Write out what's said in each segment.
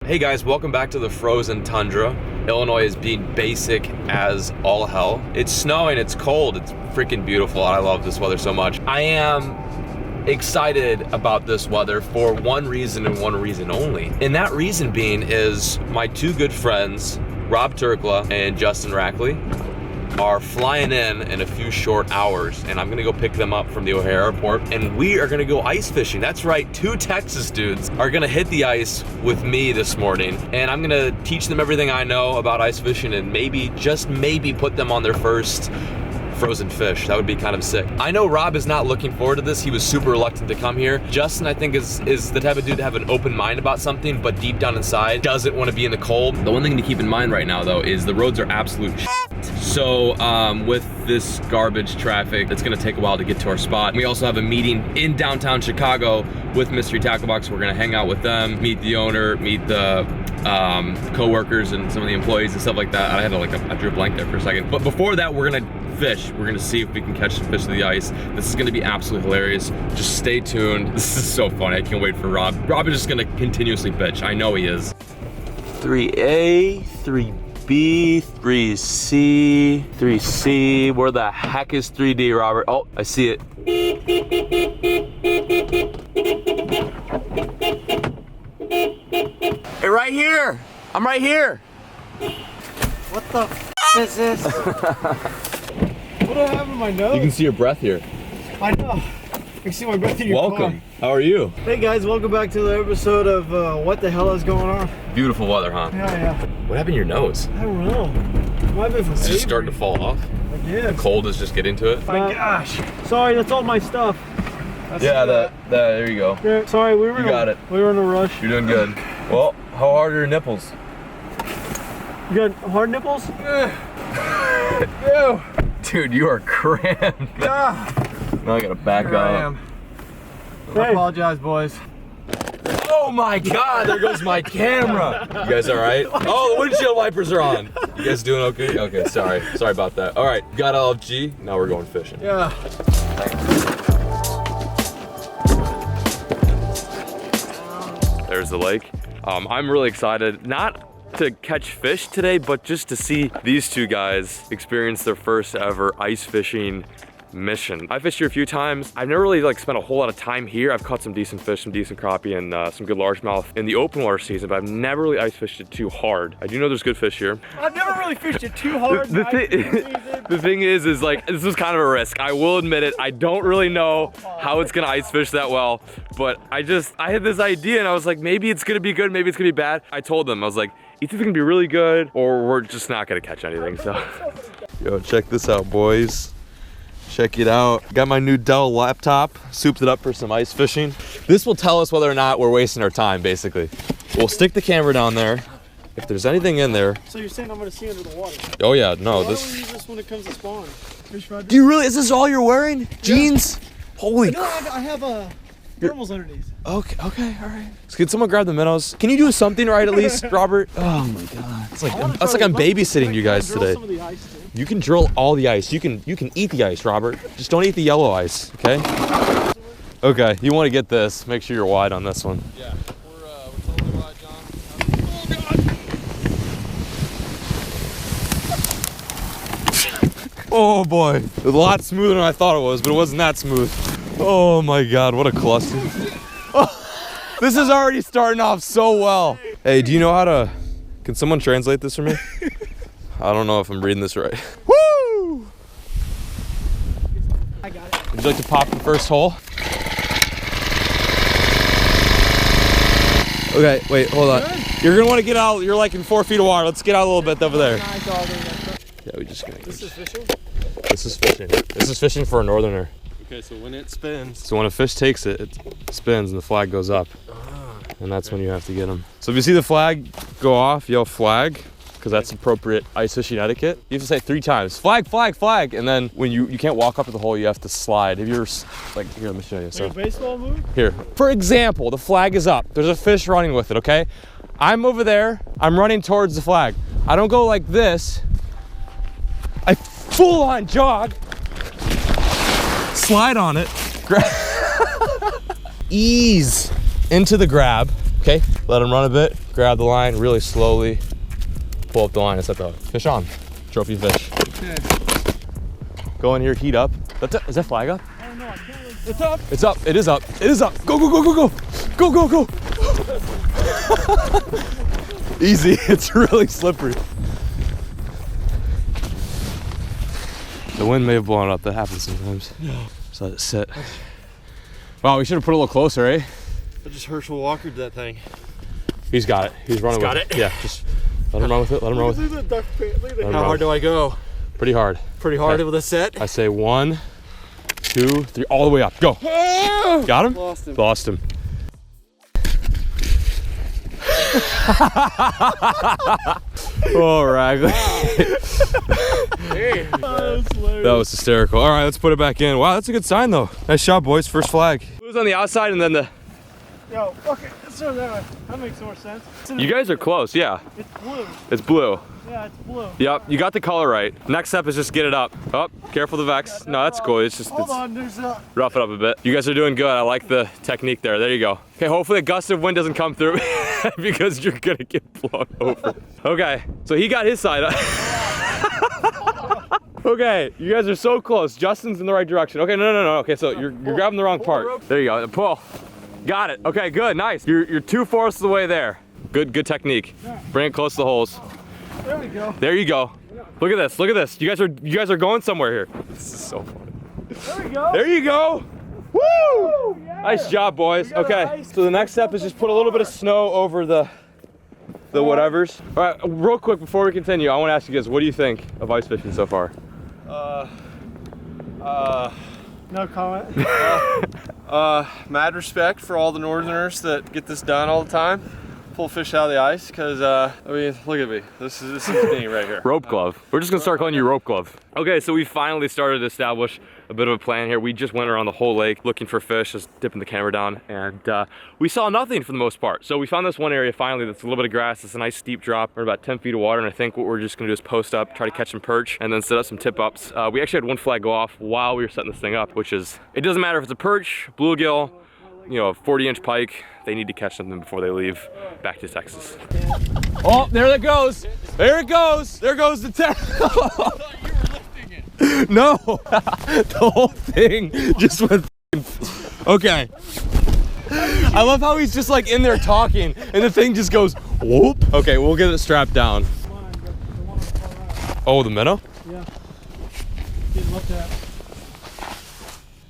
Hey guys, welcome back to the frozen tundra. Illinois is being basic as all hell. It's snowing, it's cold, it's freaking beautiful. I love this weather so much. I am excited about this weather for one reason and one reason only. And that reason being is my two good friends, Rob Turkla and Justin Rackley, are flying in a few short hours, and I'm gonna go pick them up from the O'Hare Airport, and we are gonna go ice fishing. That's right, two Texas dudes are gonna hit the ice with me this morning, and I'm gonna teach them everything I know about ice fishing and maybe, just maybe, put them on their first frozen fish. That would be kind of sick. I know Rob is not looking forward to this. He was super reluctant to come here. Justin, I think, is the type of dude to have an open mind about something, but deep down inside doesn't want to be in the cold. The one thing to keep in mind right now, though, is the roads are absolute shit. So with this garbage traffic, it's gonna take a while to get to our spot. We also have a meeting in downtown Chicago with Mystery Tackle Box. We're gonna hang out with them, meet the owner, meet the co-workers and some of the employees and stuff like that. I drew a blank there for a second. But before that, we're gonna fish. We're gonna see if we can catch some fish to the ice. This is gonna be absolutely hilarious. Just stay tuned. This is so funny. I can't wait for Rob. Rob is just gonna continuously bitch. I know he is. 3A, 3B, 3C, 3C. Where the heck is 3D, Robert? Oh, I see it. Hey, right here. I'm right here. What the f is this? What do I have in my nose? You can see your breath here. I know. I can see my breath in your Welcome. How are you? Hey guys, welcome back to the episode of What the Hell is Going On? Beautiful weather, huh? Yeah. What happened to your nose? I don't know. Might have been from It's just Avery. starting to fall off. I guess. The cold is just getting to it. My gosh. Sorry, that's all my stuff. There you go. Yeah, sorry, we were got it. We were in a rush. You're doing good. Well, how hard are your nipples? You got hard nipples? Ew. Dude, you are cramped. Now I gotta back Here I up. am. I apologize, boys. Oh my God, there goes my camera. You guys all right? Oh, the windshield wipers are on. You guys doing okay? Okay, sorry about that. All right, got LFG, now we're going fishing. Yeah. There's the lake. I'm really excited, not to catch fish today, but just to see these two guys experience their first ever ice fishing mission. I fished here a few times. I've never really spent a whole lot of time here. I've caught some decent fish, some decent crappie, and some good largemouth in the open water season, but I've never really ice fished it too hard. I do know there's good fish here. I've never really fished it too hard. The thing is like, this was kind of a risk. I will admit it. I don't really know how it's gonna ice fish that well, but I had this idea and I was like, maybe it's gonna be good, maybe it's gonna be bad. I told them, I was like, either it's gonna be really good or we're just not gonna catch anything, so. Yo, check this out, boys. Check it out. Got my new Dell laptop, souped it up for some ice fishing. This will tell us whether or not we're wasting our time, basically. We'll stick the camera down there. If there's anything in there. So you're saying I'm gonna see under the water? Oh yeah, no, Why this. don't we use this when it comes to spawn? Fish rod? Do you really, is this all you're wearing? Jeans? Holy No, I have thermals underneath. Okay, all right. So can someone grab the minnows? Can you do something right at least, Robert? Oh my God. It's like I'm babysitting you guys today. Some of the ice too. You can drill all the ice. You can eat the ice, Robert. Just don't eat the yellow ice, okay? Okay, you want to get this. Make sure you're wide on this one. Yeah, we're totally wide, John. Oh Oh God! Oh boy, it was a lot smoother than I thought it was, but it wasn't that smooth. Oh my God, what a cluster. Oh, this is already starting off so well. Hey, do you know how to, can someone translate this for me? I don't know if I'm reading this right. Woo! I got it. Would you like to pop the first hole? Okay, wait, hold on. You're gonna want to get out, you're like in 4 feet of water. Let's get out a little bit over there. Yeah, we just gonna. This is fishing? This is fishing. This is fishing for a northerner. Okay, so when it spins. So when a fish takes it, it spins and the flag goes up. And that's when you have to get them. So if you see the flag go off, yell flag, because that's appropriate ice fishing etiquette. You have to say 3 times, flag, flag, flag. And then when you can't walk up to the hole, you have to slide. Have you ever, here, let me show you. So, like a baseball move? Here, for example, the flag is up. There's a fish running with it, okay? I'm over there, I'm running towards the flag. I don't go like this. I full on jog, slide on it, ease into the grab, Okay, let him run a bit. Grab the line really slowly. Pull up the line and set the fish on. Trophy fish. Okay. Go in here, heat up. Is that flag up? Oh no, I can't. It's up. It's up. It is up. It is up. Go, go, go, go, go. Go, go, go. Easy. It's really slippery. The wind may have blown up. That happens sometimes. No. So let it sit. Wow, we should have put it a little closer, eh? I just Herschel Walkered that thing. He's got it. He's running with it. Yeah, just let him run with it. Let him run with it. How hard do I go? Pretty hard. Pretty hard with a set. I say 1, 2, 3, all the way up. Go. Got him? Lost him. Lost him. Oh, Ragley. That was hysterical. All right, let's put it back in. Wow, that's a good sign though. Nice shot, boys. First flag. It was on the outside and then the... Yo, okay, let's throw that way. That makes more sense. You guys are close, yeah. It's blue. It's blue. Yeah, it's blue. Yep, you got the color right. Next step is just get it up. Oh, careful the vex. No, that's cool. It's just Hold on, there's a... rough it up a bit. You guys are doing good. I like the technique there. There you go. Okay, hopefully a gust of wind doesn't come through because you're gonna get blown over. Okay, so he got his side up. Okay, you guys are so close. Justin's in the right direction. Okay, no. Okay, so you're grabbing the wrong part. There you go. Pull. Got it. Okay, good. Nice. You're 2/4 of the way there. Good technique. Bring it close to the holes. There we go. There you go. Look at this. Look at this. You guys are going somewhere here. This is so funny. There we go. There you go. Woo! Yeah. Nice job, boys. Okay. So the next step is just put a little bit of snow over the whatevers. All right. Real quick before we continue, I want to ask you guys, what do you think of ice fishing so far? No comment. Mad respect for all the northerners that get this done all the time. Pull fish out of the ice, because I mean, look at me. This is me right here. Rope glove. We're just gonna start calling you rope glove. Okay, so we finally started to establish a bit of a plan here. We just went around the whole lake looking for fish, just dipping the camera down, and we saw nothing for the most part. So we found this one area finally that's a little bit of grass. It's a nice steep drop. We're about 10 feet of water, and I think what we're just gonna do is post up, try to catch some perch, and then set up some tip ups. We actually had one flag go off while we were setting this thing up, which is, it doesn't matter if it's a perch, bluegill, you know, a 40-inch pike, they need to catch something before they leave back to Texas. Oh, there it goes. There it goes. There goes the tech. No, the whole thing just went. Okay. I love how he's just like in there talking and the thing just goes whoop. Okay, we'll get it strapped down. Oh, the minnow? Yeah. Getting looked at.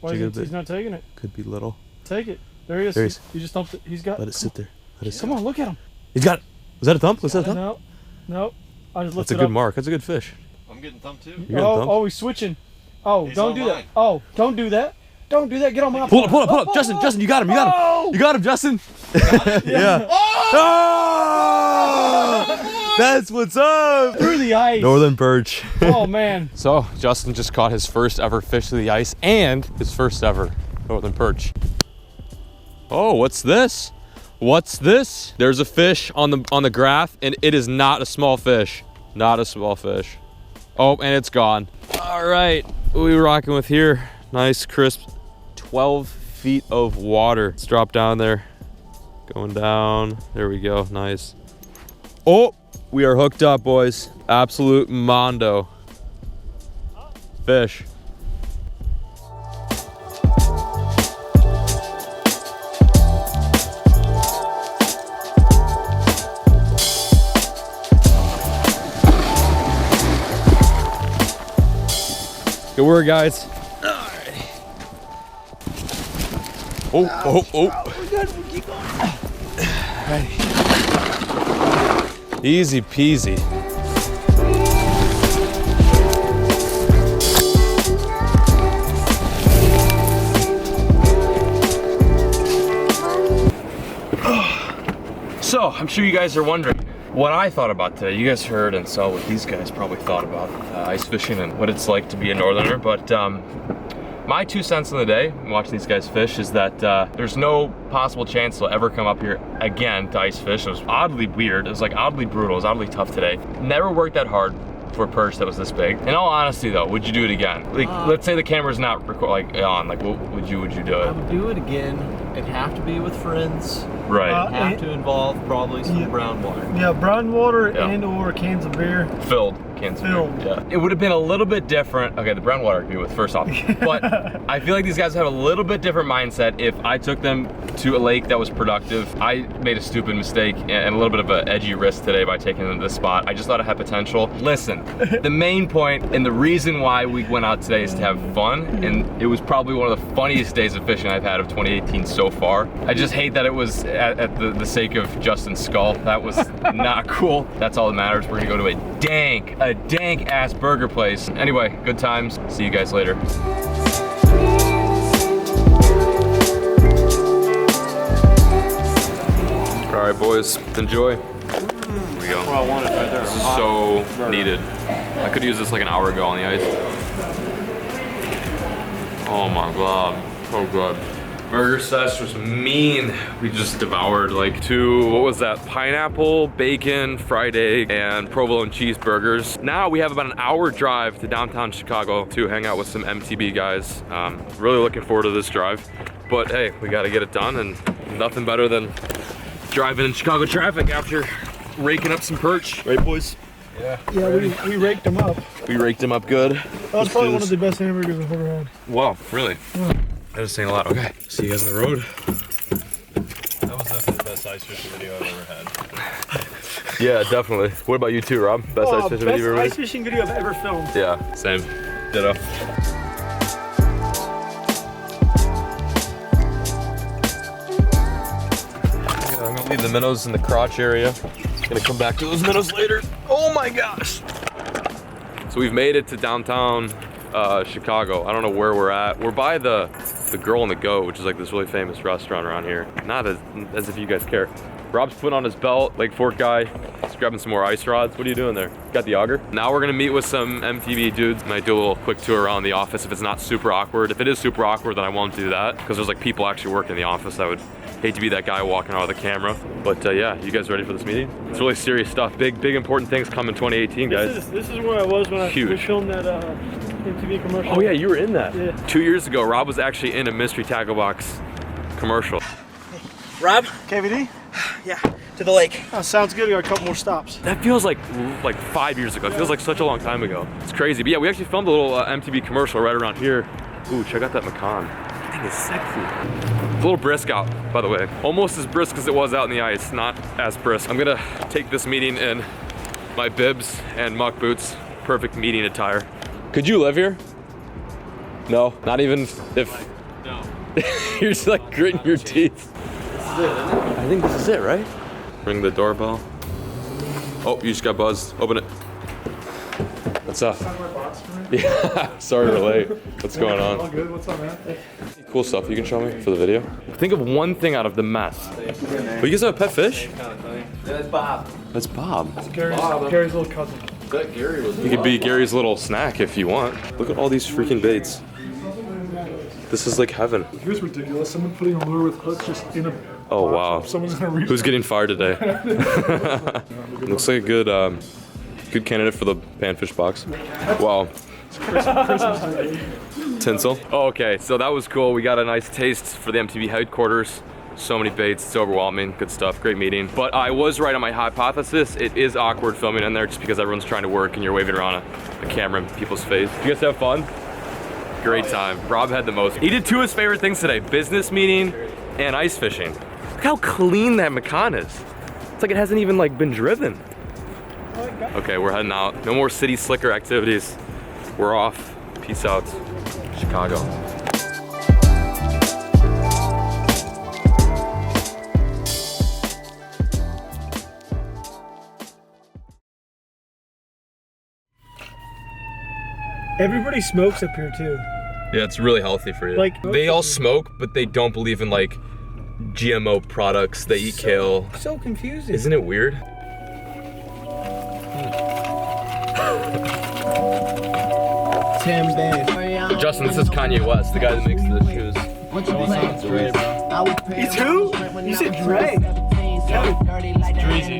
Why is he's not taking it? Could be little. Take it. There he is. There he is. You just dumped it. He's got. Let it sit there. Let it sit. Come on, look at him. He's got it. Was that a thump? Was that a thump? No. No. I just looked That's a good mark. That's a good fish. I'm getting thumped too. You're getting thumped? Oh, he's switching. Oh, He's don't on do mine. that. Oh, don't do that. Don't do that. Get on my. Pull up. Justin, you got him. You got him. Oh! You got him, Justin. Yeah. Oh! That's what's up. Through the ice. Northern perch. Oh man. So Justin just caught his first ever fish through the ice and his first ever northern perch. Oh, what's this? What's this? There's a fish on the graph, and it is not a small fish. Not a small fish. Oh, and it's gone. All right, what are we rocking with here? Nice, crisp, 12 feet of water. Let's drop down there. Going down. There we go. Nice. Oh, we are hooked up, boys. Absolute mondo. Fish. Good work, guys. All right. Oh. We're good. We keep going. Ready. Easy peasy. So, I'm sure you guys are wondering what I thought about today. You guys heard and saw what these guys probably thought about ice fishing and what it's like to be a northerner, but my 2 cents in the day watching these guys fish is that there's no possible chance they'll ever come up here again to ice fish. It was oddly weird. It was like oddly brutal. It was oddly tough today. Never worked that hard for a perch that was this big. In all honesty though, would you do it again? Like, let's say the camera's not on, like what would you do I it? would do it again, It'd have to be with friends. Right. Have to involve probably some brown water. Yeah, brown water Yeah. and or cans of beer. Filled cans of beer. Filled. Yeah. It would have been a little bit different. Okay, the brown water could be with first off. But I feel like these guys have a little bit different mindset. If I took them to a lake that was productive, I made a stupid mistake and a little bit of an edgy risk today by taking them to this spot. I just thought it had potential. Listen, the main point and the reason why we went out today is to have fun, and it was probably one of the funniest days of fishing I've had of 2018 so far. I just hate that it was at the sake of Justin's skull. That was not cool. That's all that matters. We're gonna go to a dank ass burger place. Anyway, good times. See you guys later. All right, boys, enjoy. Here we go. Well, I wanted right there. So needed. I could use this like an hour ago on the ice. Oh my god, so good. Burger sesh was mean. We just devoured like 2, what was that? Pineapple, bacon, fried egg, and provolone cheeseburgers. Now we have about an hour drive to downtown Chicago to hang out with some MTB guys. Really looking forward to this drive. But hey, we gotta get it done, and nothing better than driving in Chicago traffic after raking up some perch. Right, boys? Yeah, we raked them up. We raked them up good. That was probably one of the best hamburgers I've ever had. Wow, really? Yeah. I was saying a lot. Okay, see you guys on the road. That was definitely the best ice fishing video I've ever had. Yeah, definitely. What about you too, Rob? Best ice fishing video you've ever Best made? ice fishing video I've ever filmed. Yeah, same. Ditto. Yeah, I'm gonna leave the minnows in the crotch area. Gonna come back to those minnows later. Oh my gosh! So we've made it to downtown Chicago. I don't know where we're at. We're by the Girl on the Go, which is like this really famous restaurant around here. Not as if you guys care. Rob's putting on his belt, Lake Fork guy. He's grabbing some more ice rods. What are you doing there? Got the auger? Now we're gonna meet with some MTV dudes. Might do a little quick tour around the office if it's not super awkward. If it is super awkward, then I won't do that, because there's like people actually working in the office. I would hate to be that guy walking out with a camera. But yeah, you guys ready for this meeting? It's really serious stuff. Big important things come in 2018, guys. This is where I was when Huge. we filmed that MTV commercial. Oh yeah, you were in that. Yeah. 2 years ago, Rob was actually in a mystery tackle box commercial. Rob? KVD? Yeah, to the lake. Oh, sounds good. We got a couple more stops. That feels like 5 years ago. It feels like such a long time ago. It's crazy. But yeah, we actually filmed a little MTV commercial right around here. Ooh, check out that Macan. That thing is sexy. It's a little brisk out, by the way. Almost as brisk as it was out in the ice, not as brisk. I'm gonna take this meeting in my bibs and muck boots. Perfect meeting attire. Could you live here? No, not even if... No. You're just like gritting your teeth. I think this is it, right? Ring the doorbell. Oh, you just got buzzed. Open it. What's up? Yeah, sorry we're late. What's going All on? good. What's up, man? Cool stuff you can show me for the video. Think of one thing out of the mess. Oh, you guys have a pet fish? That's Bob. That's Bob. Gary's little cousin. That Gary was. He could be Gary's little snack if you want. Look at all these freaking baits. This is like heaven. Here's ridiculous. Someone putting a lure with hooks just in a. Oh wow. Someone's gonna reach. Who's getting fired today? Looks like a good good candidate for the panfish box. Wow. Tinsel. Oh, okay, so that was cool. We got a nice taste for the MTV headquarters. So many baits, it's overwhelming. Good stuff, great meeting. But I was right on my hypothesis. It is awkward filming in there just because everyone's trying to work and you're waving around a camera in people's face. Did you guys have fun? Great time. Rob had the most. He did 2 of his favorite things today, business meeting and ice fishing. Look how clean that Macan is. It's like it hasn't even like been driven. Okay, we're heading out. No more city slicker activities. We're off. Peace out, Chicago. Everybody smokes up here too. Yeah, it's really healthy for you. Like, they all smoke, but they don't believe in like GMO products. They eat kale. So confusing. Isn't it weird? Tim Bay. Justin, this is Kanye West, the guy that makes the shoes. What's He's who? You said Dre. Dreezy.